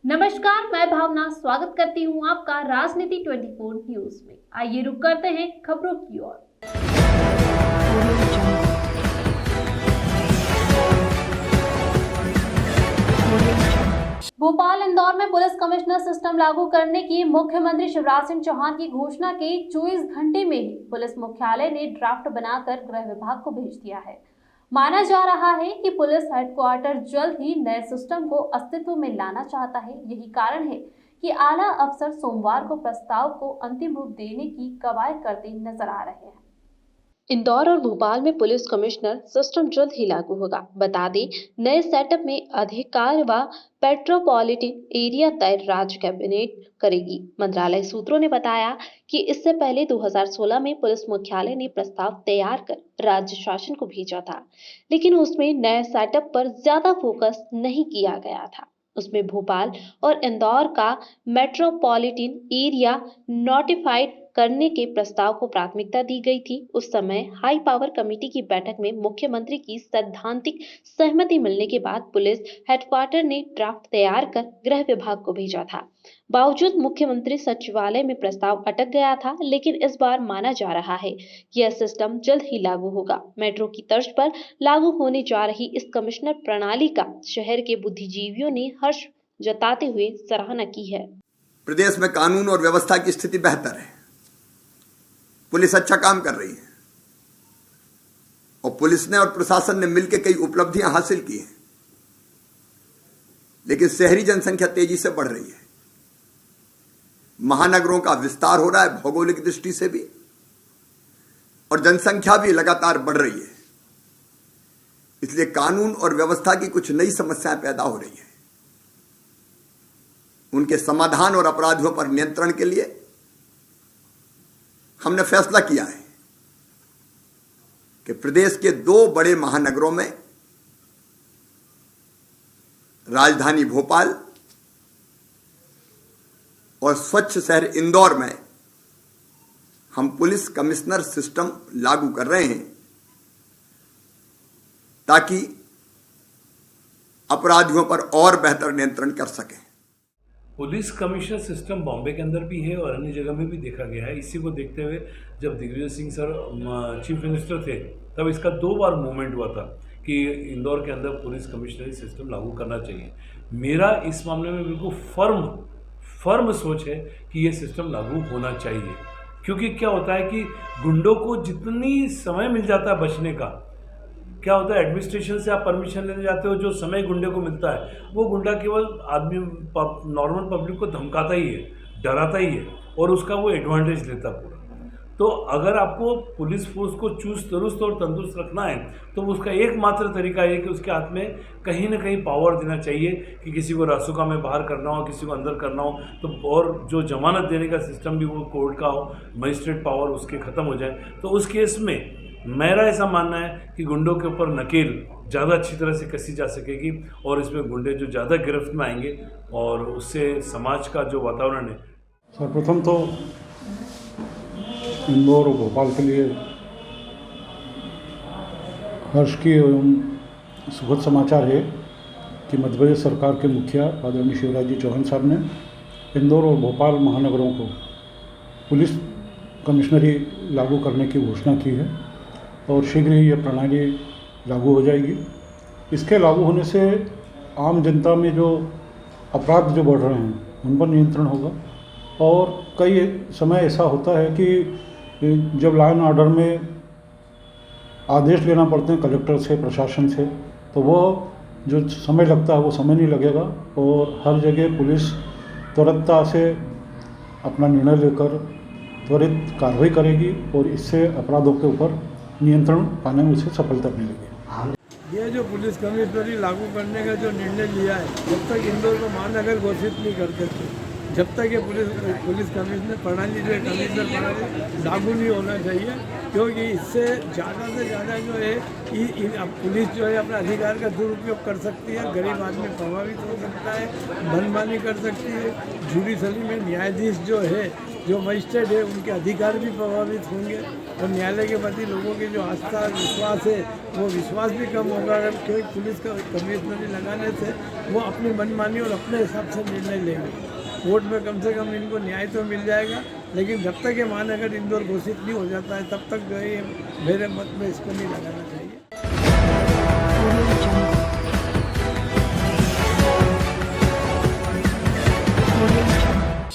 नमस्कार, मैं भावना स्वागत करती हूँ आपका राजनीति 24 न्यूज में। आइए रुक करते हैं खबरों की ओर। भोपाल इंदौर में पुलिस कमिश्नर सिस्टम लागू करने की मुख्यमंत्री शिवराज सिंह चौहान की घोषणा के 24 घंटे में ही पुलिस मुख्यालय ने ड्राफ्ट बनाकर गृह विभाग को भेज दिया है। माना जा रहा है कि पुलिस हेडक्वार्टर जल्द ही नए सिस्टम को अस्तित्व में लाना चाहता है। यही कारण है कि आला अफसर सोमवार को प्रस्ताव को अंतिम रूप देने की कवायद करते नजर आ रहे हैं। इंदौर और भोपाल में पुलिस कमिश्नर सिस्टम जल्द ही लागू होगा। बता दें, नए सेटअप में अधिकार व पेट्रोपॉलिटन एरिया तय राज्य कैबिनेट करेगी। मंत्रालय सूत्रों ने बताया कि इससे पहले 2016 में पुलिस मुख्यालय ने प्रस्ताव तैयार कर राज्य शासन को भेजा था, लेकिन उसमें नए सेटअप पर ज्यादा फोकस नहीं किया गया था। उसमें भोपाल और इंदौर का मेट्रोपॉलिटन एरिया नोटिफाइड करने के प्रस्ताव को प्राथमिकता दी गई थी। उस समय हाई पावर कमेटी की बैठक में मुख्यमंत्री की सैद्धांतिक सहमति मिलने के बाद पुलिस हेडक्वार्टर ने ड्राफ्ट तैयार कर गृह विभाग को भेजा था। बावजूद मुख्यमंत्री सचिवालय में प्रस्ताव अटक गया था, लेकिन इस बार माना जा रहा है कि यह सिस्टम जल्द ही लागू होगा। मेट्रो की तर्ज पर लागू होने जा रही इस कमिश्नर प्रणाली का शहर के बुद्धिजीवियों ने हर्ष जताते हुए सराहना की है। प्रदेश में कानून और व्यवस्था की स्थिति बेहतर है, पुलिस अच्छा काम कर रही है और पुलिस ने और प्रशासन ने मिलकर कई उपलब्धियां हासिल की हैं। लेकिन शहरी जनसंख्या तेजी से बढ़ रही है, महानगरों का विस्तार हो रहा है भौगोलिक दृष्टि से भी, और जनसंख्या भी लगातार बढ़ रही है। इसलिए कानून और व्यवस्था की कुछ नई समस्याएं पैदा हो रही हैं। उनके समाधान और अपराधियों पर नियंत्रण के लिए हमने फैसला किया है कि प्रदेश के 2 बड़े महानगरों में, राजधानी भोपाल और स्वच्छ शहर इंदौर में हम पुलिस कमिश्नर सिस्टम लागू कर रहे हैं, ताकि अपराधियों पर और बेहतर नियंत्रण कर सकें। पुलिस कमिश्नर सिस्टम बॉम्बे के अंदर भी है और अन्य जगह में भी देखा गया है। इसी को देखते हुए जब Digvijay Singh sir chief minister थे, तब इसका 2 बार मूवमेंट हुआ था कि इंदौर के अंदर पुलिस कमिश्नरी सिस्टम लागू करना चाहिए। मेरा इस मामले में बिल्कुल फर्म सोच है कि ये सिस्टम लागू होना चाहिए, क्योंकि क्या होता है कि गुंडों को जितनी समय मिल जाता है बचने का, क्या होता है एडमिनिस्ट्रेशन से आप परमिशन लेने जाते हो, जो समय गुंडे को मिलता है वो गुंडा केवल आदमी नॉर्मल पब्लिक को धमकाता ही है, डराता ही है और उसका वो एडवांटेज लेता पूरा। तो अगर आपको पुलिस फोर्स को चुस्त दुरुस्त और तंदुरुस्त रखना है तो उसका एकमात्र तरीका है कि उसके हाथ में कहीं ना कहीं पावर देना चाहिए कि किसी को रासुका में बाहर करना हो, किसी को अंदर करना हो तो, और जो जमानत देने का सिस्टम भी वो कोर्ट का हो, मजिस्ट्रेट पावर उसके ख़त्म हो जाए। तो उस केस में मेरा ऐसा मानना है कि गुंडों के ऊपर नकेल ज़्यादा अच्छी तरह से कसी जा सकेगी और इसमें गुंडे जो ज़्यादा गिरफ्त में आएंगे और उससे समाज का जो वातावरण है। सर्वप्रथम तो इंदौर और भोपाल के लिए हर्ष की एवं सुखद समाचार है कि मध्य प्रदेश सरकार के मुखिया आदरणीय शिवराज जी चौहान साहब ने इंदौर और भोपाल महानगरों को पुलिस कमिश्नरी लागू करने की घोषणा की है और शीघ्र ही यह प्रणाली लागू हो जाएगी। इसके लागू होने से आम जनता में जो अपराध जो बढ़ रहे हैं उन पर नियंत्रण होगा और कई समय ऐसा होता है कि जब लॉ एंड ऑर्डर में आदेश लेना पड़ते हैं कलेक्टर से, प्रशासन से, तो वो जो समय लगता है वो समय नहीं लगेगा और हर जगह पुलिस त्वरितता से अपना निर्णय लेकर त्वरित कार्रवाई करेगी और इससे अपराधों के ऊपर नियंत्रण पाने में उसे सफलता मिलेगी। ये जो पुलिस कमिश्नरी लागू करने का जो निर्णय लिया है, जब तक इंदौर को महानगर घोषित नहीं करते थे, जब तक ये पुलिस कमिश्नर प्रणाली जो है कमिश्नर प्रणाली लागू नहीं होना चाहिए, क्योंकि इससे ज़्यादा से ज़्यादा जो है पुलिस जो है अपना अधिकार का दुरुपयोग कर सकती है, गरीब आदमी प्रभावित हो सकता है, मनमानी कर सकती है। जुडिशरी में न्यायाधीश जो है जो मजिस्ट्रेट है उनके अधिकार भी प्रभावित होंगे और न्यायालय के प्रति लोगों की जो आस्था विश्वास है वो विश्वास भी कम होगा अगर कोई पुलिस का कमिश्नरी लगाने से वो अपनी मनमानी और अपने हिसाब से निर्णय लेंगे। कोर्ट में कम से कम इनको न्याय तो मिल जाएगा, लेकिन जब तक ये महानगर इंदौर घोषित नहीं हो जाता है तब तक जो है मेरे मत में इसको नहीं लगाना चाहिए।